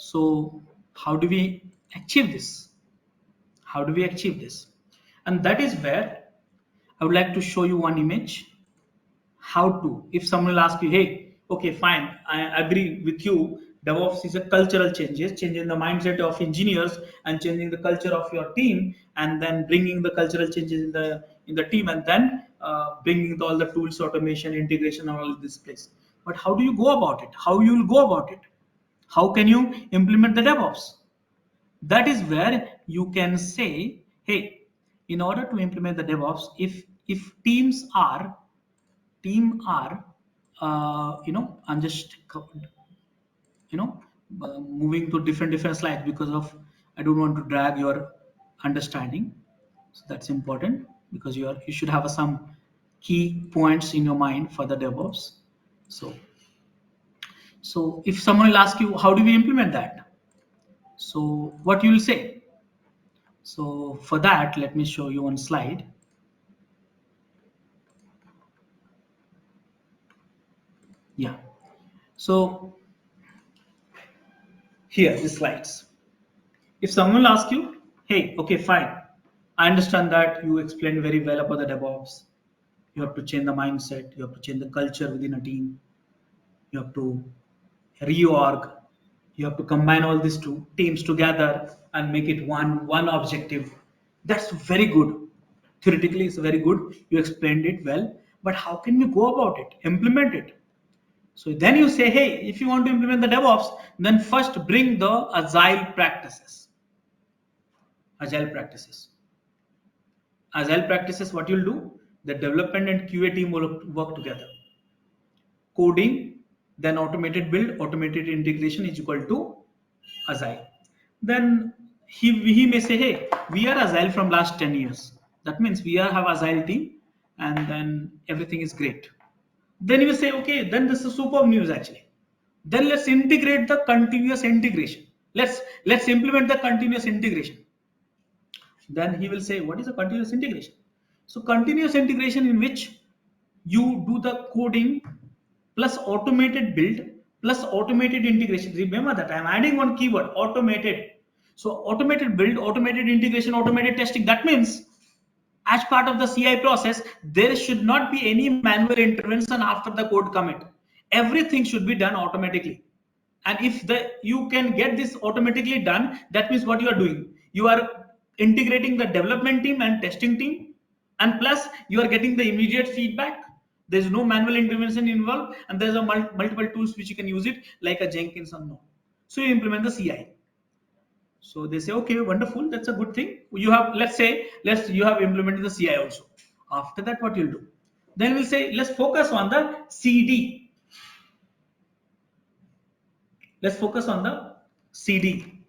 So how do we achieve this? How do we achieve this? And that is where I would like to show you one image. How to, if someone will ask you, hey, okay, fine, I agree with you. DevOps is a cultural changes, changing the mindset of engineers and changing the culture of your team, and then bringing the cultural changes in the team, and then bringing all the tools, automation, integration, and all this place. But how do you go about it? How you will go about it? How can you implement the DevOps? That is where you can say, hey, in order to implement the DevOps, if teams are I'm just moving to different slides because of I don't want to drag your understanding. So that's important because you should have some key points in your mind for the DevOps. So if someone will ask you how do we implement that, so what you will say? So for that, let me show you one slide. Yeah. So here the slides. If someone will ask you, hey, okay, fine, I understand that you explained very well about the DevOps. You have to change the mindset, you have to change the culture within a team, you have to reorg, you have to combine all these two teams together and make it one objective. That's very good. Theoretically, it's very good. You explained it well, but how can we go about it, implement it? So then you say, hey, if you want to implement the DevOps, then first bring the agile practices. Agile practices. Agile practices, what you'll do, the development and QA team will work together. Coding, then automated build, automated integration is equal to Agile. Then he may say, hey, we are Agile from last 10 years. That means we have Agile team and then everything is great. Then you say, okay, then this is superb news actually. Then let's integrate the continuous integration. Let's implement the continuous integration. Then he will say, what is a continuous integration? So continuous integration in which you do the coding plus automated build plus automated integration. Remember that I'm adding one keyword, automated. So automated build, automated integration, automated testing. That means as part of the CI process, there should not be any manual intervention after the code commit. Everything should be done automatically. And if you can get this automatically done, that means what you are doing, you are integrating the development team and testing team, and plus you are getting the immediate feedback. There's no manual intervention involved, and there's a multiple tools which you can use it, like a Jenkins or no. So you implement the CI. So they say, okay, wonderful, that's a good thing. You have, you have implemented the CI also. After that, what you'll do? Then we'll say, let's focus on the CD. Let's focus on the CD.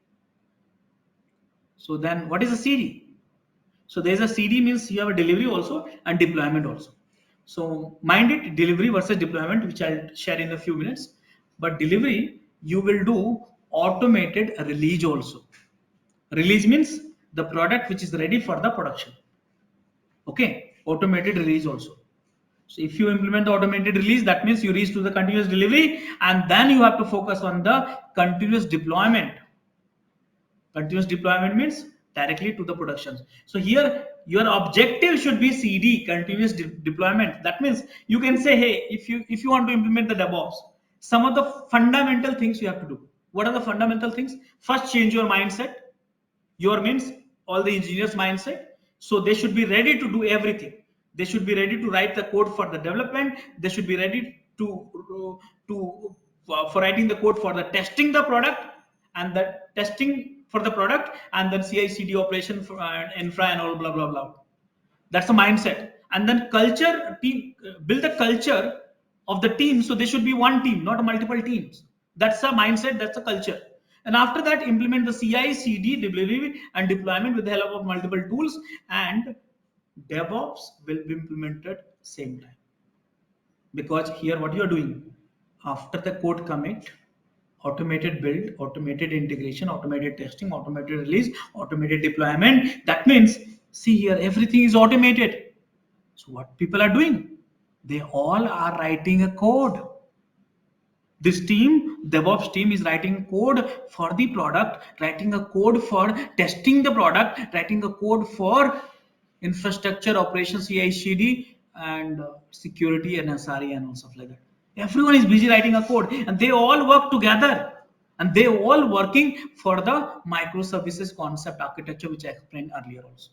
So then what is a CD? So there's a CD means you have a delivery also and deployment also. So mind it, delivery versus deployment, which I'll share in a few minutes. But delivery, you will do automated release also. Release means the product which is ready for the production. Okay, automated release also. So if you implement the automated release, that means you reach to the continuous delivery, and then you have to focus on the continuous deployment. Continuous deployment means directly to the production. So here your objective should be CD, continuous deployment. That means you can say, hey, if you want to implement the DevOps, some of the fundamental things you have to do. What are the fundamental things? First, change your mindset. Your means all the engineers mindset. So they should be ready to do everything. They should be ready to write the code for the development. They should be ready for writing the code for the testing the product, and the testing for the product, and then CI/CD operation for infra and all blah blah blah. That's the mindset. And then culture, team, build the culture of the team. So they should be one team, not multiple teams. That's the mindset. That's the culture. And after that, implement the CI, CD, delivery, and deployment with the help of multiple tools. And DevOps will be implemented same time. Because here, what you are doing after the code commit, automated build, automated integration, automated testing, automated release, automated deployment. That means, see here, everything is automated. So what people are doing? They all are writing a code. This team, DevOps team, is writing code for the product, writing a code for testing the product, writing a code for infrastructure, operations, CI/CD, and security and SRE and all stuff like that. Everyone is busy writing a code, and they all work together, and they all working for the microservices concept architecture, which I explained earlier also,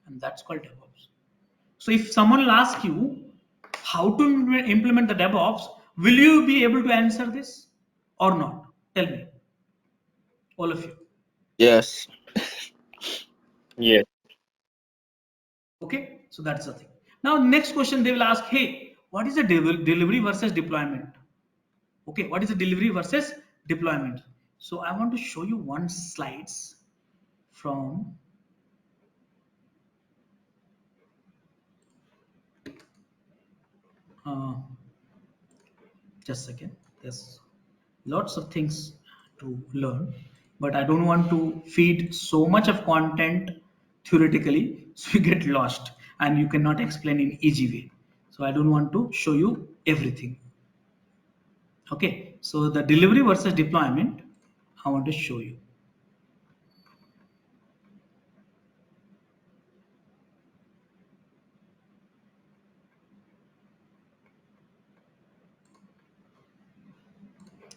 and that's called DevOps. So if someone will ask you how to implement the DevOps, will you be able to answer this or not? Tell me, all of you. Yes. Yes. Okay, so that's the thing. Now, next question they will ask, hey, what is the delivery versus deployment? Okay, what is the delivery versus deployment? So I want to show you one slides from uh, just a second. There's lots of things to learn, but I don't want to feed so much of content theoretically, so you get lost and you cannot explain in easy way. So I don't want to show you everything. Okay, so the delivery versus deployment, I want to show you.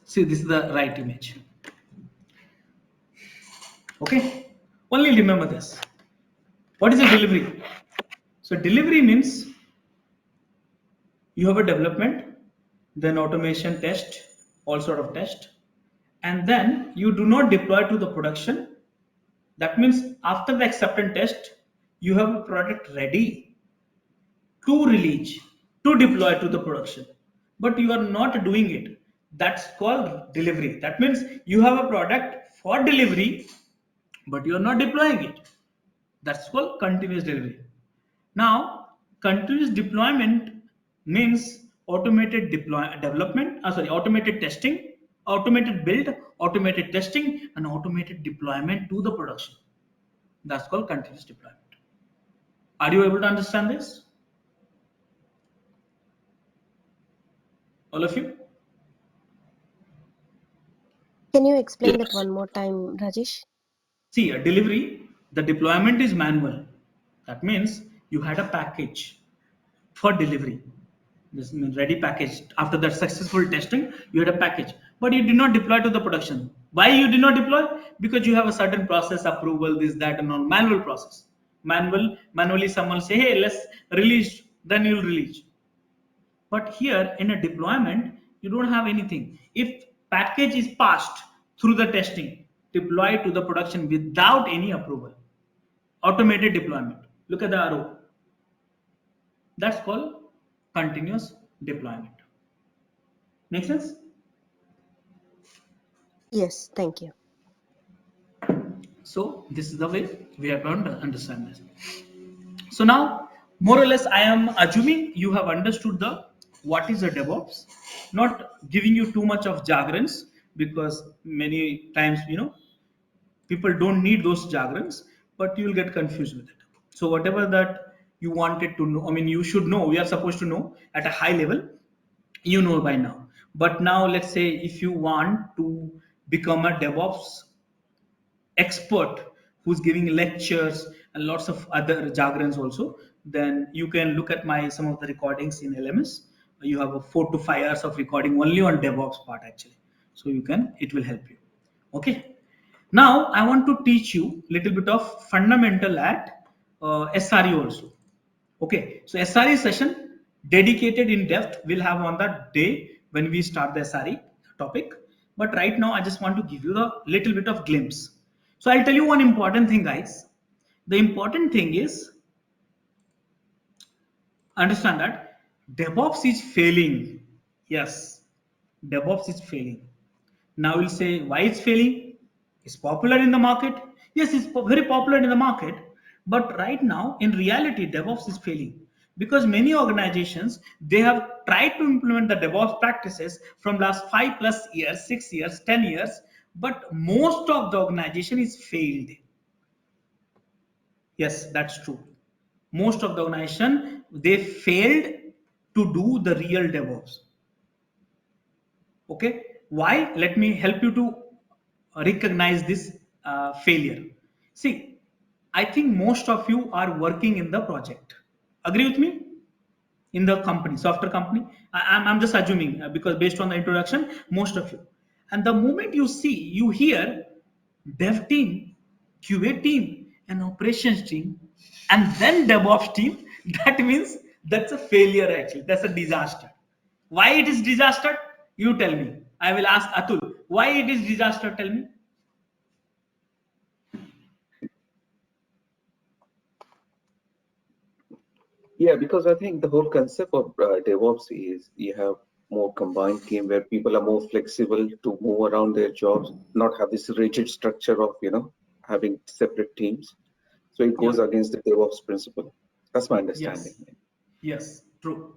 See, this is the right image. Okay, only remember this. What is a delivery? So delivery means you have a development, then automation test, all sort of test, and then you do not deploy to the production. That means after the acceptance test, you have a product ready to release, to deploy to the production, but you are not doing it. That's called delivery. That means you have a product for delivery, but you are not deploying it. That's called continuous delivery. Now, continuous deployment means automated automated testing, automated build, automated testing, and automated deployment to the production. That's called continuous deployment. Are you able to understand this? All of you? Can you explain that Yes. one more time, Rajesh? See, a delivery, the deployment is manual. That means you had a package for delivery. This means ready package. After that successful testing, you had a package, but you did not deploy to the production. Why you did not deploy? Because you have a certain process approval, this, that, and all manual process. Manually, someone say, hey, let's release, then you'll release. But here in a deployment, you don't have anything. If package is passed through the testing, deploy to the production without any approval, automated deployment. Look at the arrow. That's called continuous deployment. Make sense? Yes, thank you. So this is the way we have to understand this. So now, more or less, I am assuming you have understood the what is a DevOps. Not giving you too much of jargons, because many times people don't need those jargons, but you will get confused with it. So whatever that you wanted to know, I mean, you should know. We are supposed to know at a high level. You know by now. But now, let's say if you want to become a DevOps expert who's giving lectures and lots of other jargons also, then you can look at my some of the recordings in LMS. You have a 4 to 5 hours of recording only on DevOps part actually, so it will help you. Okay, now I want to teach you little bit of fundamental at SRE also. Okay, so SRE session dedicated in depth we'll have on that day when we start the SRE topic. But right now I just want to give you the little bit of glimpse. So I'll tell you one important thing, guys. The important thing is understand that DevOps is failing. Yes, DevOps is failing. Now we'll say why it's failing. It's popular in the market. Yes, it's very popular in the market. But right now, in reality, DevOps is failing because many organizations they have tried to implement the DevOps practices from last 5+ years, 6 years, 10 years, but most of the organization is failed. Yes, that's true. Most of the organization they failed to do the real DevOps. Okay, why? Let me help you to recognize this failure. See, I think most of you are working in the project. Agree with me? In the company, software company. I'm just assuming because based on the introduction, most of you. And the moment you hear dev team, QA team, and operations team, and then DevOps team, that means that's a failure actually. That's a disaster. Why it is disaster? You tell me. I will ask Atul. Why it is disaster? Tell me. Yeah, because I think the whole concept of DevOps is you have more combined team where people are more flexible to move around their jobs, not have this rigid structure of, having separate teams. So it Yeah. goes against the DevOps principle. That's my understanding. Yes. Yes, true.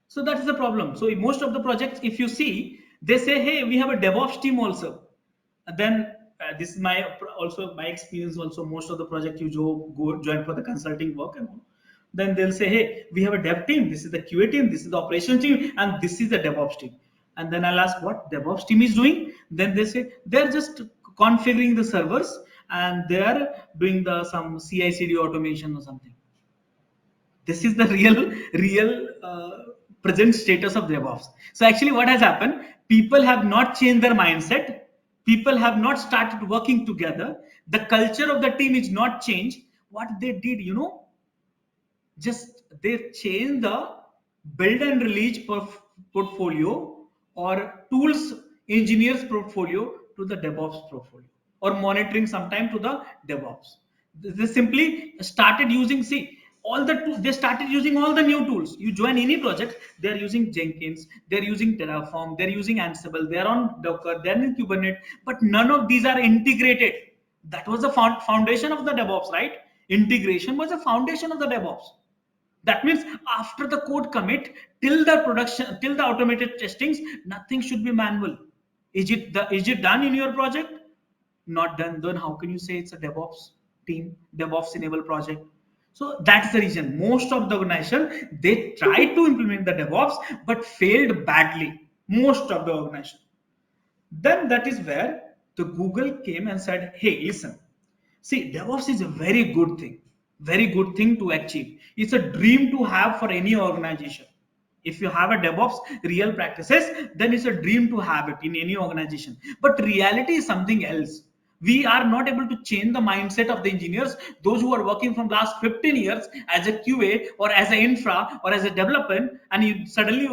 So that is the problem. So in most of the projects, if you see, they say, "Hey, we have a DevOps team also." And then this is also my experience. Also, most of the project you go join for the consulting work, and all. Then they'll say, "Hey, we have a dev team. This is the QA team. This is the operations team, and this is the DevOps team." And then I'll ask what DevOps team is doing. Then they say they're just configuring the servers and they are doing the some CI/CD automation or something. This is the real present status of DevOps. So actually what has happened, people have not changed their mindset, people have not started working together, the culture of the team is not changed. What they did, just they change the build and release portfolio or tools engineers portfolio to the DevOps portfolio, or monitoring sometime to the DevOps. They simply started using, see, they started using all the new tools. You join any project, they are using Jenkins, they're using Terraform, they're using Ansible, they're on Docker, they're in Kubernetes, but none of these are integrated. That was the foundation of the DevOps, right? Integration was the foundation of the DevOps. That means after the code commit till the production, till the automated testings, nothing should be manual. Is it done in your project? Not done. Then how can you say it's a DevOps team, DevOps enabled project? So that's the reason most of the organization, they tried to implement the DevOps but failed badly. Most of the organization. Then that is where the Google came and said, "Hey, listen. See, DevOps is a very good thing to achieve. It's a dream to have for any organization. If you have a DevOps real practices, then it's a dream to have it in any organization. But reality is something else. We are not able to change the mindset of the engineers, those who are working from last 15 years as a QA or as an infra or as a development, and you suddenly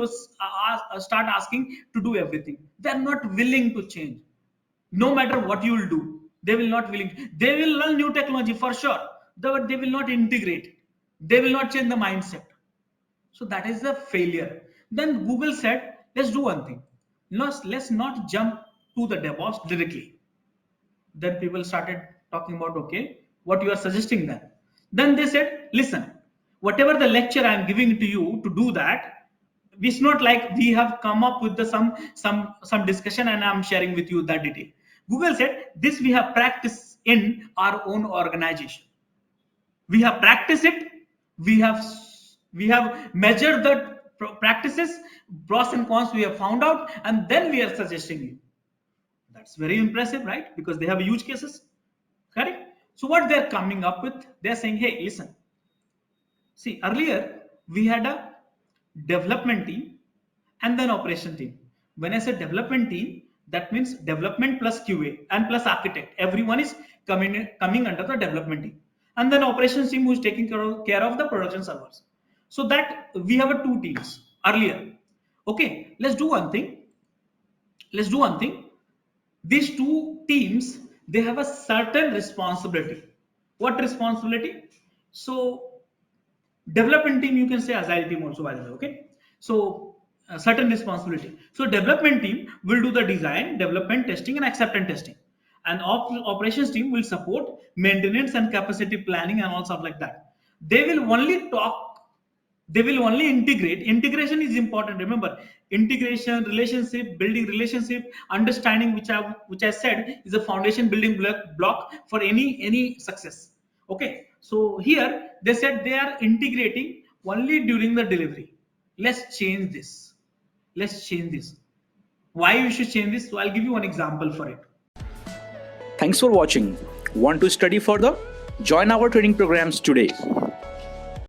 start asking to do everything. They're not willing to change. No matter what you will do, they will not willing. They will learn new technology for sure, but they will not integrate. They will not change the mindset. So that is the failure. Then Google said, let's do one thing. Let's not jump to the DevOps directly. Then people started talking about, okay, what you are suggesting then. Then they said, listen, whatever the lecture I am giving to you to do that, it's not like we have come up with the some discussion and I'm sharing with you that detail. Google said this we have practiced in our own organization. We have practiced it. We have measured the practices, pros and cons we have found out, and then we are suggesting you. That's very impressive, right? Because they have huge cases, correct? So what they're coming up with, they're saying, hey, listen, see, earlier we had a development team and then operation team. When I say development team, that means development plus QA and plus architect. Everyone is coming under the development team. And then operations team who is taking care of the production servers. So that we have a two teams earlier. Okay, let's do one thing. These two teams, they have a certain responsibility. What responsibility? So development team, you can say agile team also, by the way. Okay, so certain responsibility. So development team will do the design, development, testing, and acceptance testing, and operations team will support maintenance and capacity planning and all stuff like that. They will only talk, they will only integrate. Integration is important. Remember, integration, relationship building, relationship understanding, which I said is a foundation building block for any success. Okay, so here they said they are integrating only during the delivery. Let's change this. Why you should change this? So I'll give you one example for it. Thanks for watching. Want to study further? Join our training programs today.